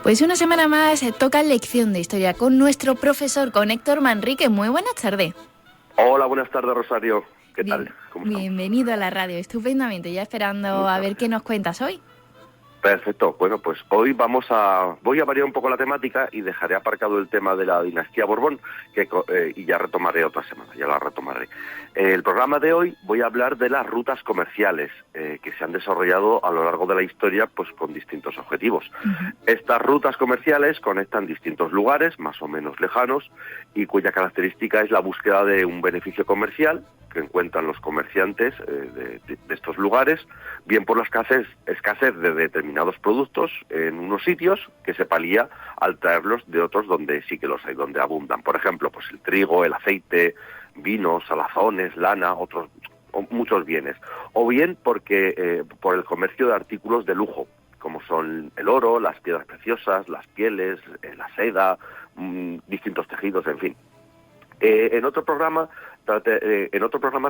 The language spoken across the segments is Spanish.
Pues una semana más toca lección de historia con nuestro profesor, con Héctor Manrique. Muy buenas tardes. Hola, buenas tardes, Rosario. ¿Qué tal? Bien, ¿Cómo estamos? bienvenido a la radio, estupendamente. Ya esperando a Muchas ver qué gracias. nos cuentas hoy. Perfecto. Bueno, pues hoy voy a variar un poco la temática y dejaré aparcado el tema de la dinastía Borbón y ya retomaré otra semana, ya la retomaré. El programa de hoy voy a hablar de las rutas comerciales que se han desarrollado a lo largo de la historia, pues con distintos objetivos. Estas rutas comerciales conectan distintos lugares, más o menos lejanos, y cuya característica es la búsqueda de un beneficio comercial que encuentran los comerciantes de estos lugares, bien por la escasez de determinados productos en unos sitios que se palía al traerlos de otros donde sí que los hay, donde abundan. Por ejemplo, pues el trigo, el aceite, vinos, salazones, lana, muchos bienes. O bien porque por el comercio de artículos de lujo, como son el oro, las piedras preciosas, las pieles, la seda, distintos tejidos, en fin. En otro programa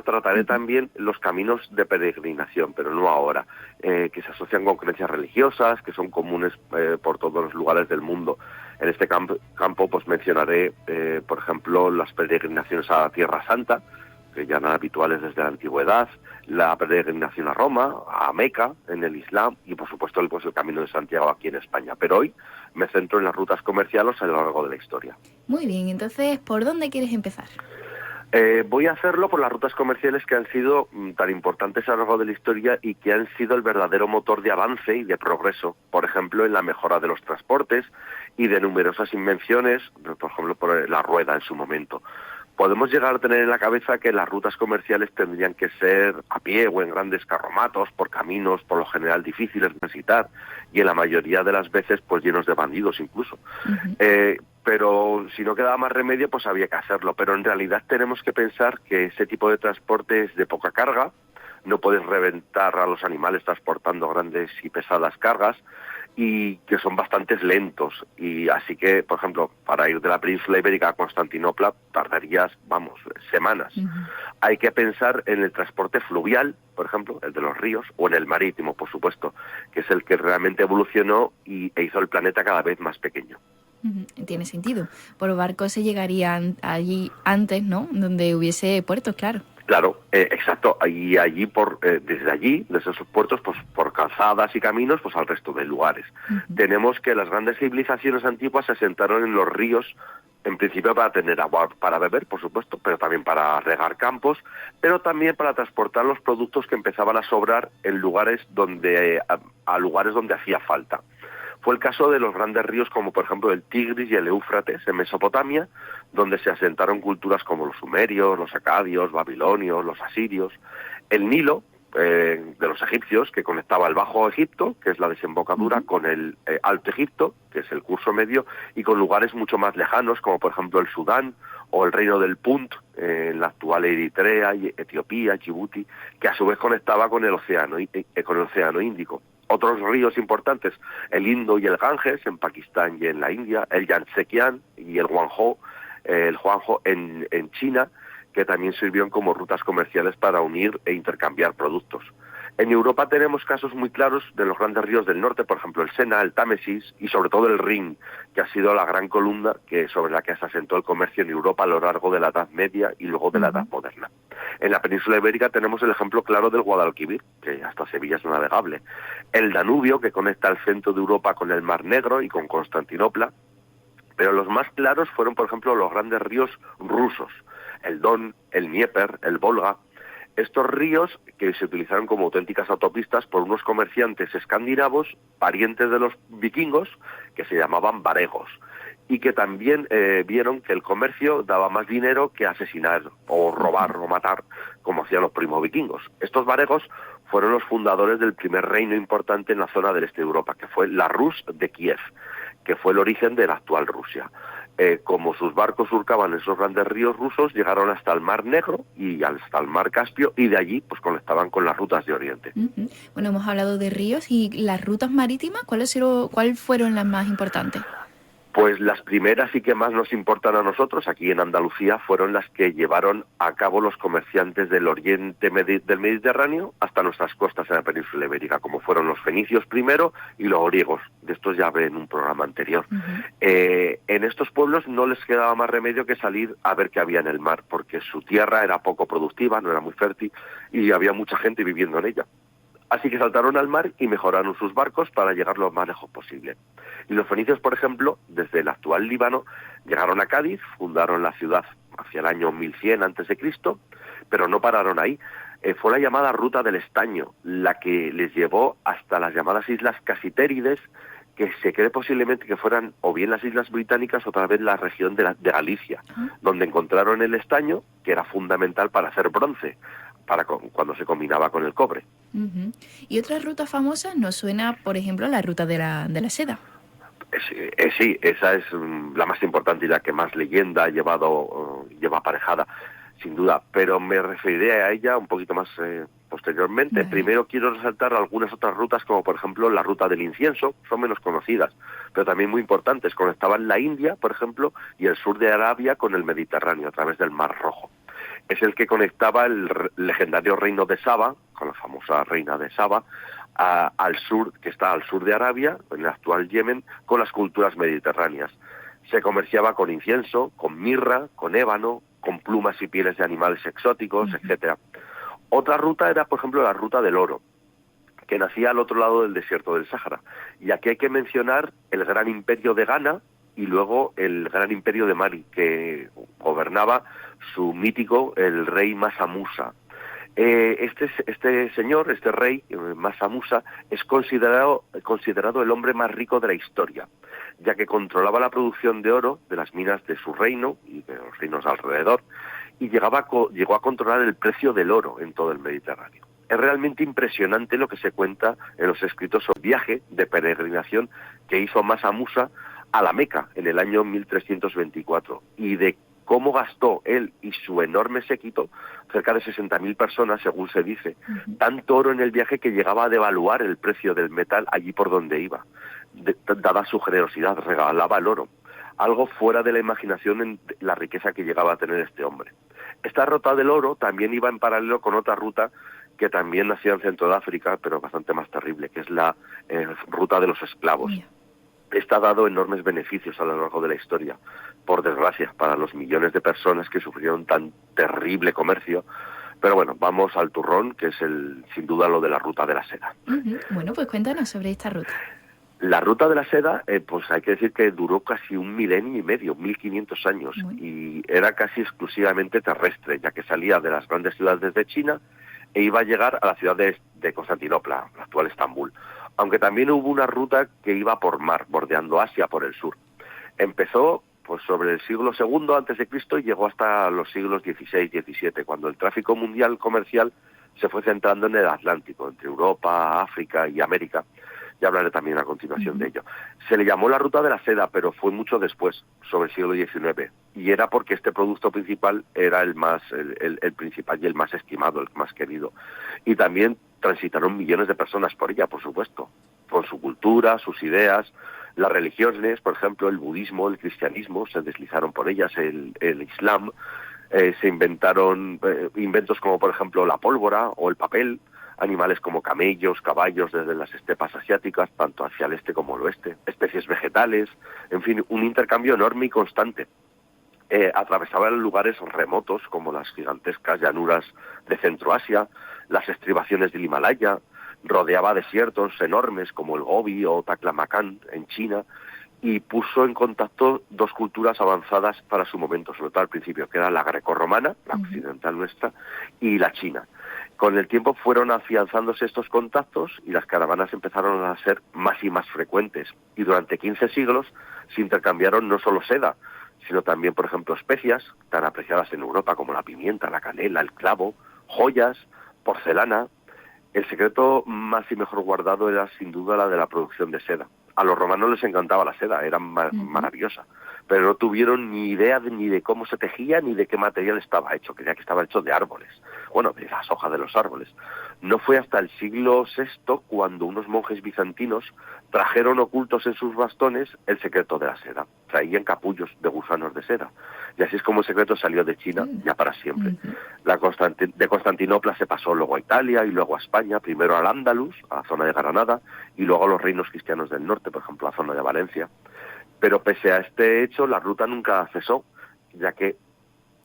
trataré también los caminos de peregrinación, pero no ahora, que se asocian con creencias religiosas, que son comunes por todos los lugares del mundo. En este campo pues mencionaré, por ejemplo, las peregrinaciones a la Tierra Santa, que ya eran habituales desde la antigüedad, la peregrinación a Roma, a Meca, en el Islam, y por supuesto el Camino de Santiago aquí en España. Pero hoy me centro en las rutas comerciales a lo largo de la historia. Muy bien, entonces, ¿por dónde quieres empezar? Voy a hacerlo por las rutas comerciales que han sido tan importantes a lo largo de la historia y que han sido el verdadero motor de avance y de progreso, por ejemplo, en la mejora de los transportes y de numerosas invenciones, por ejemplo, por la rueda en su momento. Podemos llegar a tener en la cabeza que las rutas comerciales tendrían que ser a pie o en grandes carromatos, por caminos por lo general difíciles de transitar y en la mayoría de las veces pues llenos de bandidos incluso. Pero si no quedaba más remedio, pues había que hacerlo. Pero en realidad tenemos que pensar que ese tipo de transporte es de poca carga, no puedes reventar a los animales transportando grandes y pesadas cargas, y que son bastante lentos. Y así que, por ejemplo, para ir de la península ibérica a Constantinopla tardarías, semanas. Hay que pensar en el transporte fluvial, por ejemplo, el de los ríos, o en el marítimo, por supuesto, que es el que realmente evolucionó e hizo el planeta cada vez más pequeño. Tiene sentido. Por barco se llegaría allí antes, ¿no? Donde hubiese puertos, claro. Claro, exacto. Y desde esos puertos, pues por calzadas y caminos, pues al resto de lugares. Tenemos que las grandes civilizaciones antiguas se asentaron en los ríos, en principio para tener agua para beber, por supuesto, pero también para regar campos, pero también para transportar los productos que empezaban a sobrar en lugares a lugares donde hacía falta. Fue el caso de los grandes ríos como por ejemplo el Tigris y el Éufrates en Mesopotamia, donde se asentaron culturas como los sumerios, los acadios, babilonios, los asirios. El Nilo, de los egipcios, que conectaba el Bajo Egipto, que es la desembocadura, con el Alto Egipto, que es el curso medio, y con lugares mucho más lejanos, como por ejemplo el Sudán o el reino del Punt, en la actual Eritrea, Etiopía, Djibouti, que a su vez conectaba con el Océano Índico. Otros ríos importantes, el Indo y el Ganges en Pakistán y en la India, el Yangtze y el Huangho en China, que también sirvieron como rutas comerciales para unir e intercambiar productos. En Europa tenemos casos muy claros de los grandes ríos del norte, por ejemplo el Sena, el Támesis y sobre todo el Rin, que ha sido la gran columna sobre la que se asentó el comercio en Europa a lo largo de la Edad Media y luego de la Edad Moderna. En la península ibérica tenemos el ejemplo claro del Guadalquivir, que hasta Sevilla es navegable. El Danubio, que conecta el centro de Europa con el Mar Negro y con Constantinopla. Pero los más claros fueron, por ejemplo, los grandes ríos rusos, el Don, el Dnieper, el Volga. Estos ríos que se utilizaron como auténticas autopistas por unos comerciantes escandinavos, parientes de los vikingos, que se llamaban varegos, y que también vieron que el comercio daba más dinero que asesinar o robar o matar, como hacían los primos vikingos. Estos varegos fueron los fundadores del primer reino importante en la zona del este de Europa, que fue la Rus de Kiev, que fue el origen de la actual Rusia. Como sus barcos surcaban esos grandes ríos rusos, llegaron hasta el Mar Negro y hasta el Mar Caspio, y de allí pues conectaban con las rutas de Oriente. Bueno, hemos hablado de ríos y las rutas marítimas, ¿cuáles fueron las más importantes? Pues las primeras y que más nos importan a nosotros aquí en Andalucía fueron las que llevaron a cabo los comerciantes del oriente del Mediterráneo hasta nuestras costas en la península ibérica, como fueron los fenicios primero y los griegos. De estos ya hablé en un programa anterior. En estos pueblos no les quedaba más remedio que salir a ver qué había en el mar, porque su tierra era poco productiva, no era muy fértil y había mucha gente viviendo en ella. Así que saltaron al mar y mejoraron sus barcos para llegar lo más lejos posible. Y los fenicios, por ejemplo, desde el actual Líbano, llegaron a Cádiz, fundaron la ciudad hacia el año 1100 a.C., pero no pararon ahí. Fue la llamada Ruta del Estaño, la que les llevó hasta las llamadas Islas Casitérides, que se cree posiblemente que fueran o bien las Islas Británicas o tal vez la región de Galicia, donde encontraron el estaño, que era fundamental para hacer bronce, cuando se combinaba con el cobre. ¿Y otra ruta famosa nos suena, por ejemplo, la ruta de la seda? Sí, esa es la más importante y la que más leyenda lleva aparejada, sin duda, pero me referiré a ella un poquito más posteriormente. Vale. Primero quiero resaltar algunas otras rutas, como por ejemplo la ruta del incienso, son menos conocidas, pero también muy importantes. Conectaban la India, por ejemplo, y el sur de Arabia con el Mediterráneo a través del Mar Rojo. Es el que conectaba el legendario reino de Saba, con la famosa reina de Saba, al sur, que está al sur de Arabia, en el actual Yemen, con las culturas mediterráneas. Se comerciaba con incienso, con mirra, con ébano, con plumas y pieles de animales exóticos, etcétera. Otra ruta era, por ejemplo, la ruta del oro, que nacía al otro lado del desierto del Sáhara. Y aquí hay que mencionar el gran imperio de Ghana y luego el gran imperio de Mali, que gobernaba su mítico, el rey Massa Musa. Este señor, este rey, Massa Musa, es considerado el hombre más rico de la historia, ya que controlaba la producción de oro de las minas de su reino y de los reinos alrededor, y llegó a controlar el precio del oro en todo el Mediterráneo. Es realmente impresionante lo que se cuenta en los escritos sobre el viaje de peregrinación que hizo Massa Musa a la Meca en el año 1324, y de cómo gastó él y su enorme séquito, cerca de 60.000 personas, según se dice, tanto oro en el viaje que llegaba a devaluar el precio del metal allí por donde iba. Dada su generosidad, regalaba el oro. Algo fuera de la imaginación en la riqueza que llegaba a tener este hombre. Esta ruta del oro también iba en paralelo con otra ruta que también nacía en Centro de África, pero bastante más terrible, que es la ruta de los esclavos. Esta ha dado enormes beneficios a lo largo de la historia, por desgracia, para los millones de personas que sufrieron tan terrible comercio. Pero bueno, vamos al turrón, que es sin duda lo de la ruta de la seda. Bueno, pues cuéntanos sobre esta ruta. La ruta de la seda, pues hay que decir que duró casi 1 milenio y medio, 1500 años, y era casi exclusivamente terrestre, ya que salía de las grandes ciudades de China e iba a llegar a la ciudad de Constantinopla, la actual Estambul. Aunque también hubo una ruta que iba por mar, bordeando Asia por el sur. Empezó pues sobre el siglo II a.C. y llegó hasta los siglos XVI y XVII, cuando el tráfico mundial comercial se fue centrando en el Atlántico, entre Europa, África y América. Ya hablaré también a continuación de ello. Se le llamó la ruta de la seda, pero fue mucho después, sobre el siglo XIX, y era porque este producto principal era el principal y el más estimado, el más querido. Y también transitaron millones de personas por ella, por supuesto, con su cultura, sus ideas, las religiones, por ejemplo, el budismo, el cristianismo, se deslizaron por ellas, el islam, se inventaron inventos como, por ejemplo, la pólvora o el papel, animales como camellos, caballos desde las estepas asiáticas, tanto hacia el este como el oeste, especies vegetales, en fin, un intercambio enorme y constante. Atravesaban lugares remotos como las gigantescas llanuras de Centroasia, las estribaciones del Himalaya, rodeaba desiertos enormes como el Gobi o Taklamakan en China, y puso en contacto dos culturas avanzadas para su momento, sobre todo al principio, que era la grecorromana, la occidental nuestra, y la china. Con el tiempo fueron afianzándose estos contactos y las caravanas empezaron a ser más y más frecuentes. Y durante 15 siglos se intercambiaron no solo seda, sino también, por ejemplo, especias tan apreciadas en Europa como la pimienta, la canela, el clavo, joyas, porcelana. El secreto más y mejor guardado era sin duda la de la producción de seda. A los romanos les encantaba la seda, era maravillosa, pero no tuvieron ni idea ni de cómo se tejía ni de qué material estaba hecho. Creía que estaba hecho de árboles, bueno, de las hojas de los árboles. No fue hasta el siglo VI cuando unos monjes bizantinos trajeron ocultos en sus bastones el secreto de la seda. Traían capullos de gusanos de seda. Y así es como el secreto salió de China ya para siempre. De Constantinopla se pasó luego a Italia y luego a España, primero al Andalus, a la zona de Granada, y luego a los reinos cristianos del norte, por ejemplo, a la zona de Valencia. Pero pese a este hecho, la ruta nunca cesó, ya que,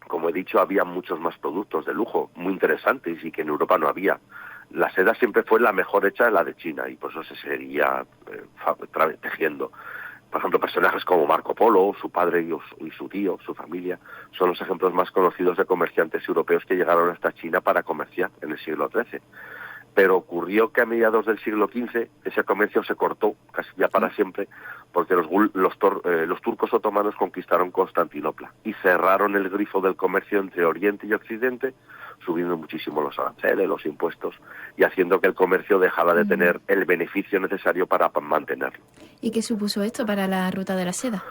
como he dicho, había muchos más productos de lujo muy interesantes y que en Europa no había. La seda siempre fue la mejor hecha, la de China, y por eso se seguía tejiendo. Por ejemplo, personajes como Marco Polo, su padre y su tío, su familia, son los ejemplos más conocidos de comerciantes europeos que llegaron hasta China para comerciar en el siglo XIII. Pero ocurrió que a mediados del siglo XV ese comercio se cortó casi ya para siempre, porque los turcos otomanos conquistaron Constantinopla y cerraron el grifo del comercio entre Oriente y Occidente, subiendo muchísimo los aranceles, los impuestos, y haciendo que el comercio dejara de tener el beneficio necesario para mantenerlo. ¿Y qué supuso esto para la ruta de la seda?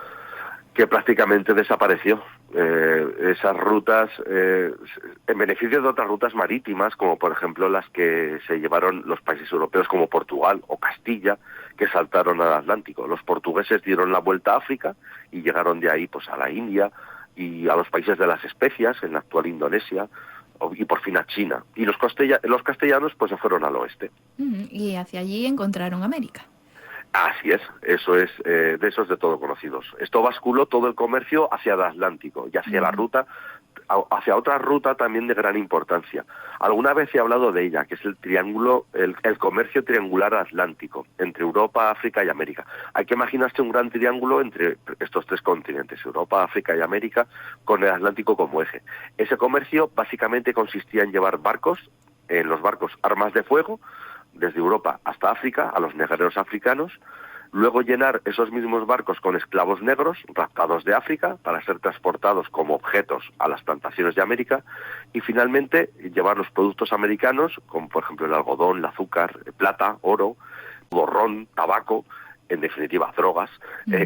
Que prácticamente desapareció. Esas rutas, en beneficio de otras rutas marítimas, como por ejemplo las que se llevaron los países europeos como Portugal o Castilla, que saltaron al Atlántico. Los portugueses dieron la vuelta a África y llegaron de ahí pues a la India y a los países de las especias, en la actual Indonesia, y por fin a China. Y los castellanos pues se fueron al oeste. Y hacia allí encontraron América. Así es, eso es de esos de todo conocidos. Esto basculó todo el comercio hacia el Atlántico y hacia la ruta, hacia otra ruta también de gran importancia. Alguna vez he hablado de ella, que es el triángulo, el comercio triangular atlántico, entre Europa, África y América. Hay que imaginarse un gran triángulo entre estos tres continentes, Europa, África y América, con el Atlántico como eje. Ese comercio básicamente consistía en llevar en los barcos armas de fuego, desde Europa hasta África, a los negreros africanos, luego llenar esos mismos barcos con esclavos negros raptados de África para ser transportados como objetos a las plantaciones de América y finalmente llevar los productos americanos, como por ejemplo el algodón, el azúcar, plata, oro, borrón, tabaco, en definitiva drogas,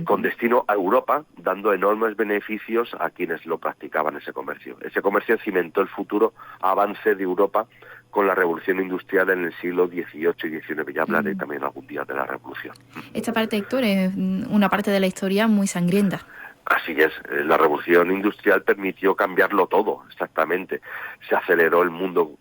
con destino a Europa, dando enormes beneficios a quienes lo practicaban ese comercio. Ese comercio cimentó el futuro avance de Europa con la revolución industrial en el siglo XVIII y XIX. Ya hablaré también algún día de la revolución. Esta parte, Héctor, es una parte de la historia muy sangrienta. Así es, la revolución industrial permitió cambiarlo todo, exactamente. Se aceleró el mundo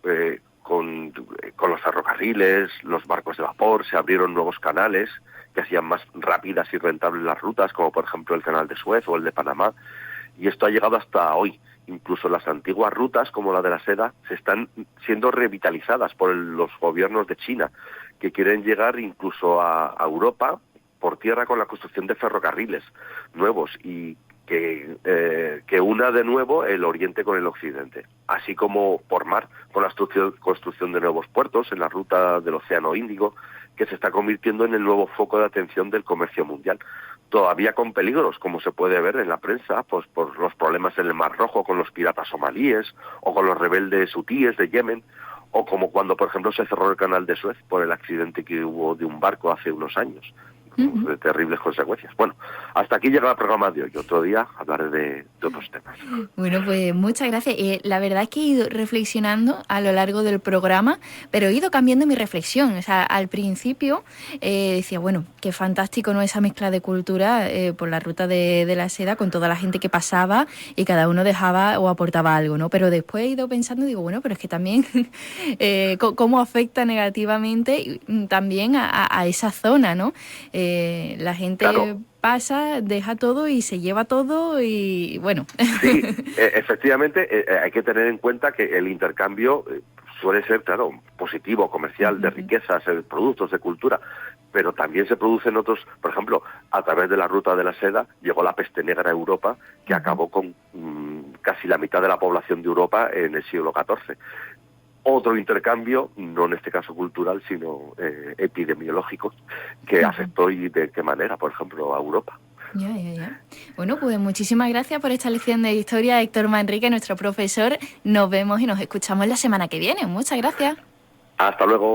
con los ferrocarriles, los barcos de vapor, se abrieron nuevos canales que hacían más rápidas y rentables las rutas, como por ejemplo el canal de Suez o el de Panamá, y esto ha llegado hasta hoy. Incluso las antiguas rutas, como la de la seda, se están siendo revitalizadas por los gobiernos de China, que quieren llegar incluso a Europa por tierra con la construcción de ferrocarriles nuevos y que una de nuevo el oriente con el occidente, así como por mar con la construcción de nuevos puertos en la ruta del Océano Índico, que se está convirtiendo en el nuevo foco de atención del comercio mundial. Todavía con peligros, como se puede ver en la prensa, pues por los problemas en el Mar Rojo con los piratas somalíes o con los rebeldes hutíes de Yemen, o como cuando, por ejemplo, se cerró el canal de Suez por el accidente que hubo de un barco hace unos años, de terribles consecuencias. Bueno, hasta aquí llega el programa de hoy. Otro día hablaré de otros temas. Bueno, pues muchas gracias. La verdad es que he ido reflexionando a lo largo del programa, pero he ido cambiando mi reflexión. O sea, al principio decía, bueno, qué fantástico, ¿no? Esa mezcla de cultura por la ruta de la seda con toda la gente que pasaba y cada uno dejaba o aportaba algo, ¿no? Pero después he ido pensando y digo, bueno, pero es que también cómo afecta negativamente también a esa zona, ¿no? La gente pasa, deja todo y se lleva todo y bueno. Sí, efectivamente hay que tener en cuenta que el intercambio suele ser, claro, positivo, comercial, de riquezas, productos, de cultura, pero también se producen otros, por ejemplo, a través de la ruta de la seda llegó la peste negra a Europa, que acabó con casi la mitad de la población de Europa en el siglo XIV. Otro intercambio, no en este caso cultural, sino epidemiológico, que afectó y de qué manera, por ejemplo, a Europa. Ya. Bueno, pues muchísimas gracias por esta lección de historia, Héctor Manrique, nuestro profesor. Nos vemos y nos escuchamos la semana que viene. Muchas gracias. Hasta luego.